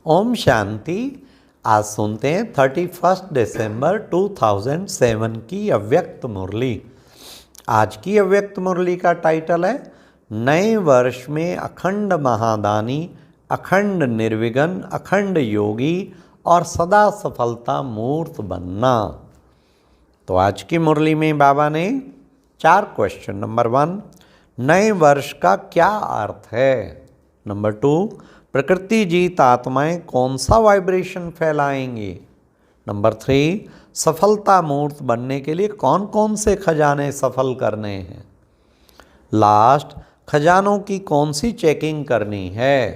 ओम शांति। आज सुनते हैं 31 दिसंबर 2007 की अव्यक्त मुरली। आज की अव्यक्त मुरली का टाइटल है नए वर्ष में अखंड महादानी, अखंड निर्विघ्न, अखंड योगी और सदा सफलता मूर्त बनना। तो आज की मुरली में बाबा ने 4 क्वेश्चन। नंबर 1, नए वर्ष का क्या अर्थ है। नंबर 2, प्रकृति जीत आत्माएं कौन सा वाइब्रेशन फैलाएंगी। नंबर 3, सफलता मूर्त बनने के लिए कौन कौन से खजाने सफल करने हैं। लास्ट, खजानों की कौन सी चेकिंग करनी है।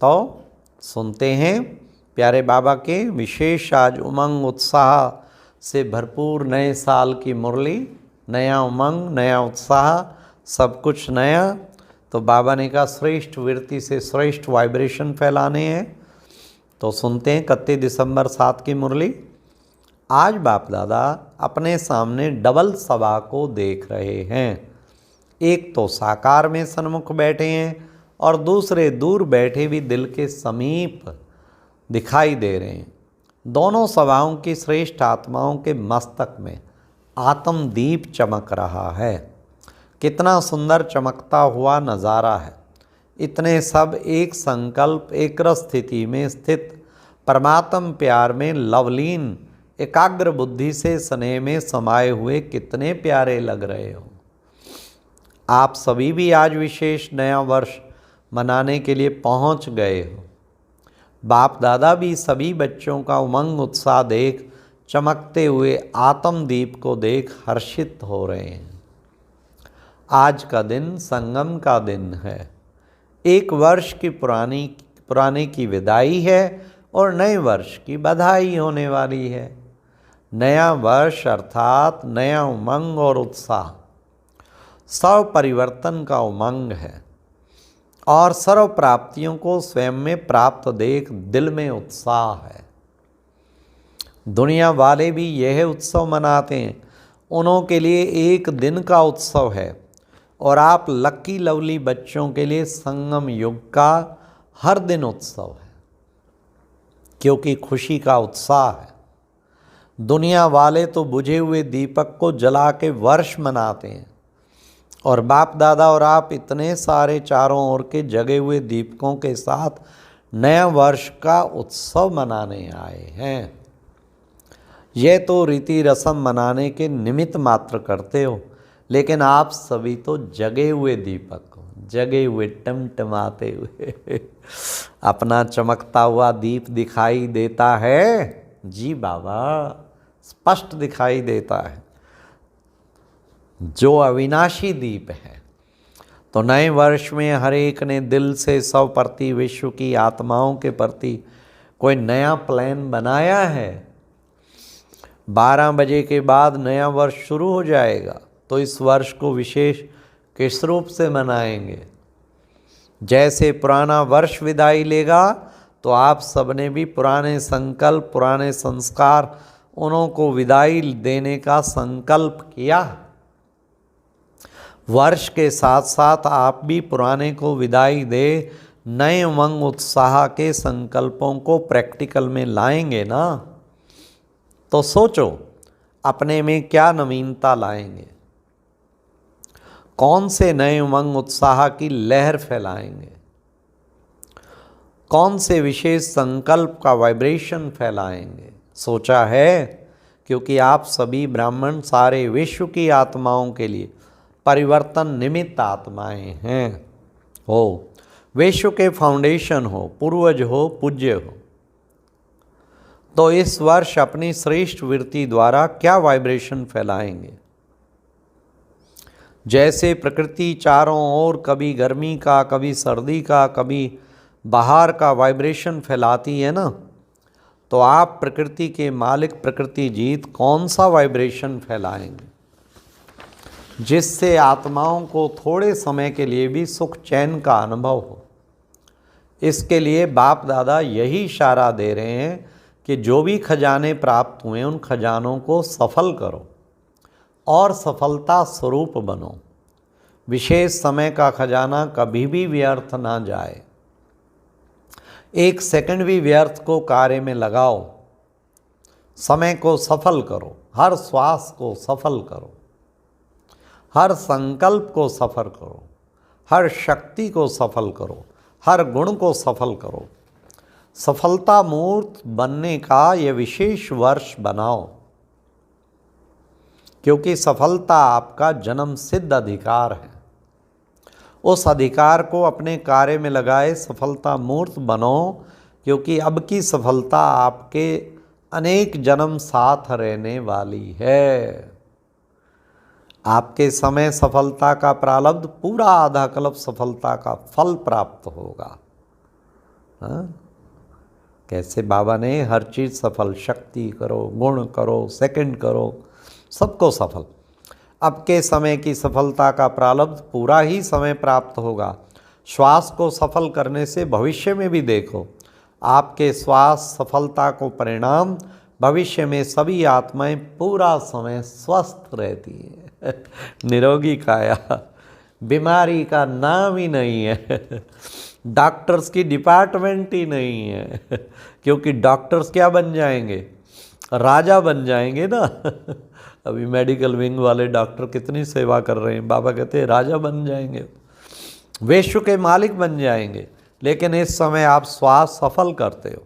तो सुनते हैं प्यारे बाबा के विशेष आज उमंग उत्साह से भरपूर नए साल की मुरली। नया उमंग, नया उत्साह, सब कुछ नया। तो बाबा ने कहा श्रेष्ठ वृत्ति से श्रेष्ठ वाइब्रेशन फैलाने हैं। तो सुनते हैं 31 दिसंबर 7 की मुरली। आज बाप दादा अपने सामने डबल सभा को देख रहे हैं। एक तो साकार में सन्मुख बैठे हैं और दूसरे दूर बैठे भी दिल के समीप दिखाई दे रहे हैं। दोनों सभाओं की श्रेष्ठ आत्माओं के मस्तक में आत्मदीप चमक रहा है। कितना सुंदर चमकता हुआ नज़ारा है। इतने सब एक संकल्प, एक स्थिति में स्थित परमात्म प्यार में लवलीन एकाग्र बुद्धि से स्नेह में समाये हुए कितने प्यारे लग रहे हो। आप सभी भी आज विशेष नया वर्ष मनाने के लिए पहुंच गए हो। बाप दादा भी सभी बच्चों का उमंग उत्साह देख, चमकते हुए आत्मदीप को देख हर्षित हो रहे हैं। आज का दिन संगम का दिन है। एक वर्ष की पुराने की विदाई है और नए वर्ष की बधाई होने वाली है। नया वर्ष अर्थात नया उमंग और उत्साह, सर्व परिवर्तन का उमंग है और सर्व प्राप्तियों को स्वयं में प्राप्त देख दिल में उत्साह है। दुनिया वाले भी यह उत्सव मनाते हैं। उन्हों के लिए एक दिन का उत्सव है और आप लकी लवली बच्चों के लिए संगम युग का हर दिन उत्सव है, क्योंकि खुशी का उत्साह है। दुनिया वाले तो बुझे हुए दीपक को जला के वर्ष मनाते हैं और बाप दादा और आप इतने सारे चारों ओर के जगे हुए दीपकों के साथ नया वर्ष का उत्सव मनाने आए हैं। यह तो रीति रस्म मनाने के निमित्त मात्र करते हो, लेकिन आप सभी तो जगे हुए दीपक हो, जगे हुए टमटमाते हुए अपना चमकता हुआ दीप दिखाई देता है। जी बाबा, स्पष्ट दिखाई देता है, जो अविनाशी दीप है। तो नए वर्ष में हर एक ने दिल से 100% विश्व की आत्माओं के प्रति कोई नया प्लान बनाया है। 12 बजे के बाद नया वर्ष शुरू हो जाएगा, तो इस वर्ष को विशेष किस रूप से मनाएंगे। जैसे पुराना वर्ष विदाई लेगा, तो आप सबने भी पुराने संकल्प, पुराने संस्कार, उन्हों को विदाई देने का संकल्प किया। वर्ष के साथ साथ आप भी पुराने को विदाई दे नए उमंग उत्साह के संकल्पों को प्रैक्टिकल में लाएंगे ना। तो सोचो अपने में क्या नवीनता लाएंगे, कौन से नए उमंग उत्साह की लहर फैलाएंगे, कौन से विशेष संकल्प का वाइब्रेशन फैलाएंगे। सोचा है, क्योंकि आप सभी ब्राह्मण सारे विश्व की आत्माओं के लिए परिवर्तन निमित्त आत्माएं हैं। हो विश्व के फाउंडेशन हो, पूर्वज हो, पूज्य हो। तो इस वर्ष अपनी श्रेष्ठ वृत्ति द्वारा क्या वाइब्रेशन फैलाएंगे। जैसे प्रकृति चारों ओर कभी गर्मी का, कभी सर्दी का, कभी बाहर का वाइब्रेशन फैलाती है ना, तो आप प्रकृति के मालिक प्रकृति जीत कौन सा वाइब्रेशन फैलाएंगे, जिससे आत्माओं को थोड़े समय के लिए भी सुख चैन का अनुभव हो। इसके लिए बाप दादा यही इशारा दे रहे हैं कि जो भी खजाने प्राप्त हुए उन खजानों को सफल करो और सफलता स्वरूप बनो। विशेष समय का खजाना कभी भी व्यर्थ ना जाए। एक सेकंड भी व्यर्थ को कार्य में लगाओ, समय को सफल करो, हर श्वास को सफल करो, हर संकल्प को सफल करो, हर शक्ति को सफल करो, हर गुण को सफल करो। सफलता मूर्त बनने का ये विशेष वर्ष बनाओ, क्योंकि सफलता आपका जन्म सिद्ध अधिकार है। उस अधिकार को अपने कार्य में लगाए, सफलता मूर्त बनो, क्योंकि अब की सफलता आपके अनेक जन्म साथ रहने वाली है। आपके समय सफलता का प्रारब्ध पूरा आधा कल्प सफलता का फल प्राप्त होगा। हाँ? कैसे बाबा ने हर चीज़ सफल, शक्ति करो, गुण करो, सेकंड करो, सबको सफल। अब के समय की सफलता का प्रारब्ध पूरा ही समय प्राप्त होगा। श्वास को सफल करने से भविष्य में भी देखो, आपके श्वास सफलता को परिणाम भविष्य में सभी आत्माएं पूरा समय स्वस्थ रहती है। निरोगी काया, बीमारी का नाम ही नहीं है, डॉक्टर्स की डिपार्टमेंट ही नहीं है, क्योंकि डॉक्टर्स क्या बन जाएंगे, राजा बन जाएंगे ना। अभी मेडिकल विंग वाले डॉक्टर कितनी सेवा कर रहे हैं, बाबा कहते हैं राजा बन जाएंगे, विश्व के मालिक बन जाएंगे। लेकिन इस समय आप श्वास सफल करते हो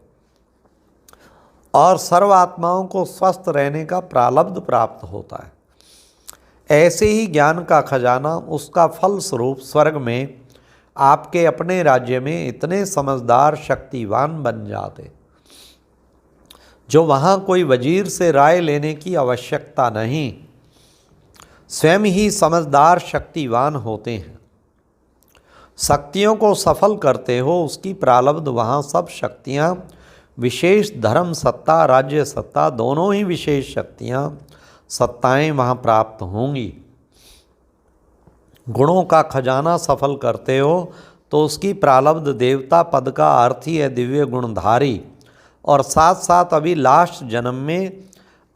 और सर्व आत्माओं को स्वस्थ रहने का प्रारब्ध प्राप्त होता है। ऐसे ही ज्ञान का खजाना, उसका फल स्वरूप स्वर्ग में आपके अपने राज्य में इतने समझदार शक्तिवान बन जाते, जो वहाँ कोई वजीर से राय लेने की आवश्यकता नहीं, स्वयं ही समझदार शक्तिवान होते हैं। शक्तियों को सफल करते हो, उसकी प्रारब्ध वहाँ सब शक्तियाँ, विशेष धर्म सत्ता, राज्य सत्ता, दोनों ही विशेष शक्तियाँ, सत्ताएं वहाँ प्राप्त होंगी। गुणों का खजाना सफल करते हो तो उसकी प्रारब्ध देवता पद का अर्थ ही है दिव्य गुणधारी, और साथ साथ अभी लास्ट जन्म में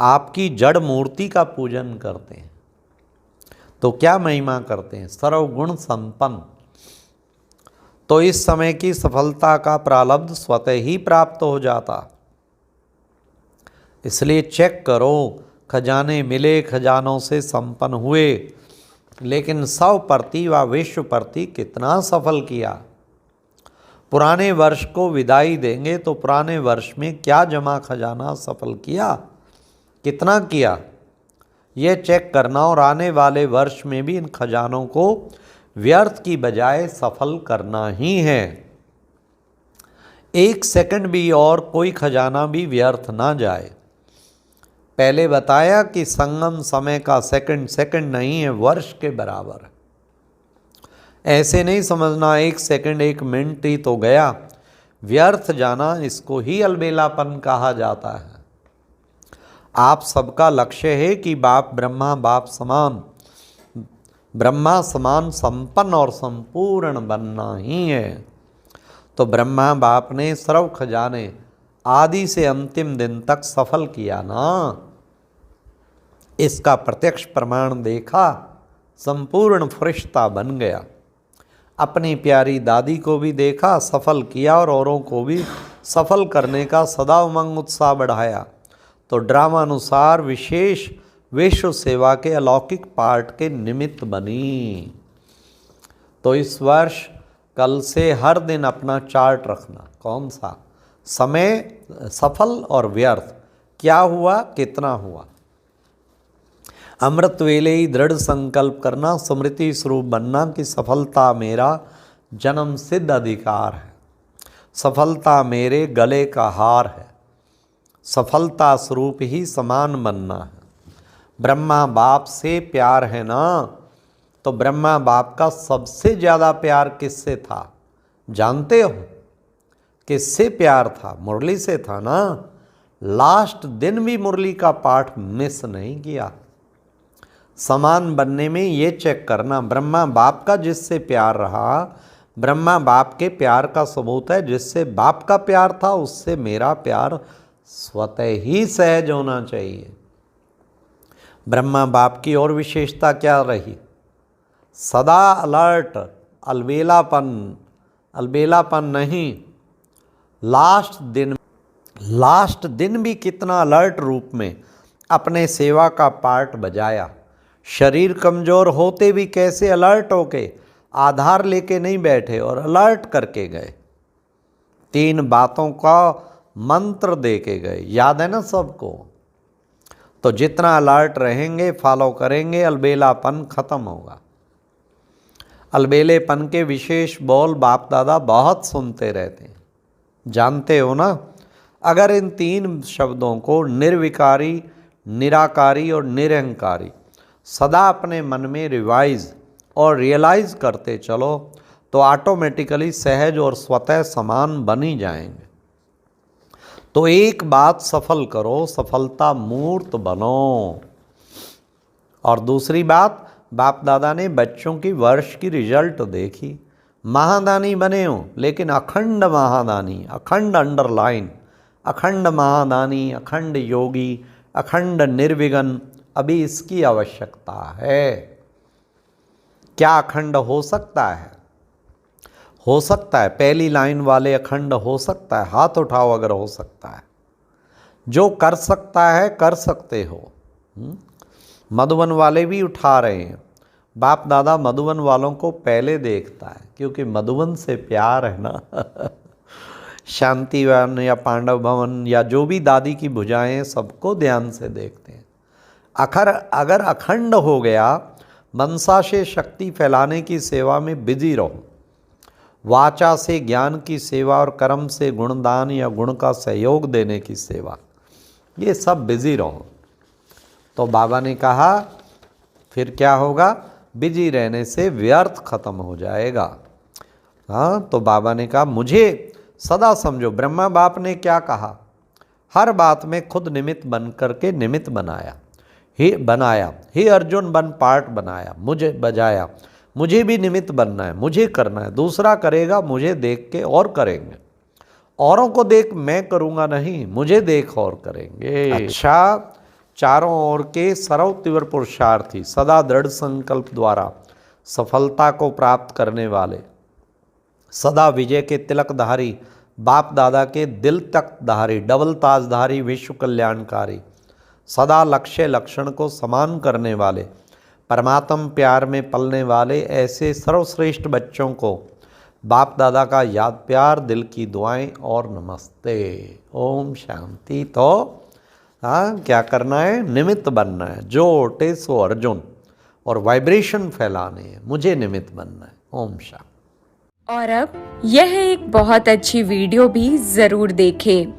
आपकी जड़ मूर्ति का पूजन करते हैं। तो क्या महिमा करते हैं, सर्वगुण संपन्न। तो इस समय की सफलता का प्रारब्ध स्वतः ही प्राप्त हो जाता। इसलिए चेक करो, खजाने मिले, खजानों से संपन्न हुए, लेकिन 100% व विश्व प्रति कितना सफल किया। पुराने वर्ष को विदाई देंगे तो पुराने वर्ष में क्या जमा खजाना सफल किया, कितना किया, यह चेक करना, और आने वाले वर्ष में भी इन खजानों को व्यर्थ की बजाय सफल करना ही है। एक सेकंड भी और कोई खजाना भी व्यर्थ ना जाए। पहले बताया कि संगम समय का सेकंड नहीं है, वर्ष के बराबर है। ऐसे नहीं समझना एक सेकंड एक मिनट ही तो गया, व्यर्थ जाना, इसको ही अलबेलापन कहा जाता है। आप सबका लक्ष्य है कि बाप ब्रह्मा बाप समान, ब्रह्मा समान संपन्न और संपूर्ण बनना ही है। तो ब्रह्मा बाप ने सर्व खजाने आदि से अंतिम दिन तक सफल किया ना, इसका प्रत्यक्ष प्रमाण देखा, संपूर्ण फरिश्ता बन गया। अपनी प्यारी दादी को भी देखा, सफल किया, और औरों को भी सफल करने का सदा उमंग उत्साह बढ़ाया। तो ड्रामानुसार विशेष विश्व सेवा के अलौकिक पाठ के निमित्त बनी। तो इस वर्ष कल से हर दिन अपना चार्ट रखना, कौन सा समय सफल और व्यर्थ, क्या हुआ कितना हुआ। अमृत वेले ही दृढ़ संकल्प करना, स्मृति स्वरूप बनना कि सफलता मेरा जन्म सिद्ध अधिकार है, सफलता मेरे गले का हार है, सफलता स्वरूप ही समान बनना है। ब्रह्मा बाप से प्यार है ना, तो ब्रह्मा बाप का सबसे ज़्यादा प्यार किससे था जानते हो, किससे प्यार था, मुरली से था ना। लास्ट दिन भी मुरली का पाठ मिस नहीं किया। समान बनने में ये चेक करना, ब्रह्मा बाप का जिससे प्यार रहा, ब्रह्मा बाप के प्यार का सबूत है, जिससे बाप का प्यार था उससे मेरा प्यार स्वतः ही सहज होना चाहिए। ब्रह्मा बाप की और विशेषता क्या रही, सदा अलर्ट, अलबेलापन नहीं, लास्ट दिन भी कितना अलर्ट रूप में अपने सेवा का पार्ट बजाया। शरीर कमज़ोर होते भी कैसे अलर्ट होके आधार लेके नहीं बैठे और अलर्ट करके गए। 3 बातों का मंत्र दे के गए, याद है ना सबको। तो जितना अलर्ट रहेंगे, फॉलो करेंगे, अलबेलापन खत्म होगा। अलबेलेपन के विशेष बोल बाप दादा बहुत सुनते रहते हैं, जानते हो ना। अगर इन 3 शब्दों को निर्विकारी, निराकारी और निरंकारी सदा अपने मन में रिवाइज और रियलाइज करते चलो तो ऑटोमेटिकली सहज और स्वतः समान बन ही जाएंगे। तो एक बात सफल करो, सफलता मूर्त बनो। और दूसरी बात, बाप दादा ने बच्चों की वर्ष की रिजल्ट देखी। महादानी बने हो लेकिन अखंड महादानी, अखंड अंडरलाइन, अखंड महादानी, अखंड योगी, अखंड निर्विघ्न, अभी इसकी आवश्यकता है। क्या अखंड हो सकता है? हो सकता है। पहली लाइन वाले अखंड हो सकता है, हाथ उठाओ अगर हो सकता है। जो कर सकता है कर सकते हो। मधुबन वाले भी उठा रहे हैं। बाप दादा मधुबन वालों को पहले देखता है क्योंकि मधुबन से प्यार है ना। शांतिवन या पांडव भवन या जो भी दादी की भुजाएं, सबको ध्यान से देखते हैं। अगर अखंड हो गया, मनसा से शक्ति फैलाने की सेवा में बिजी रहो, वाचा से ज्ञान की सेवा और कर्म से गुणदान या गुण का सहयोग देने की सेवा, ये सब बिजी रहो। तो बाबा ने कहा फिर क्या होगा? बिजी रहने से व्यर्थ खत्म हो जाएगा। हाँ, तो बाबा ने कहा मुझे सदा समझो। ब्रह्मा बाप ने क्या कहा? हर बात में खुद निमित्त बन करके निमित्त बनाया। हे अर्जुन बन पार्ट बनाया, मुझे बजाया। मुझे भी निमित्त बनना है, मुझे करना है। दूसरा करेगा मुझे देख के और करेंगे। औरों को देख मैं करूँगा नहीं, मुझे देख और करेंगे। अच्छा, चारों ओर के सर्व तीव्र पुरुषार्थी, सदा दृढ़ संकल्प द्वारा सफलता को प्राप्त करने वाले, सदा विजय के तिलकधारी, बाप दादा के दिल तख्तधारी, डबल ताजधारी, विश्व कल्याणकारी, सदा लक्ष्य लक्षण को समान करने वाले, परमात्म प्यार में पलने वाले ऐसे सर्वश्रेष्ठ बच्चों को बाप दादा का याद प्यार, दिल की दुआएं और नमस्ते। ओम शांति। तो हाँ, क्या करना है? निमित्त बनना है। जो ओटे सो अर्जुन, और वाइब्रेशन फैलाने हैं, मुझे निमित्त बनना है। ओम शांति। और अब यह एक बहुत अच्छी वीडियो भी जरूर देखें।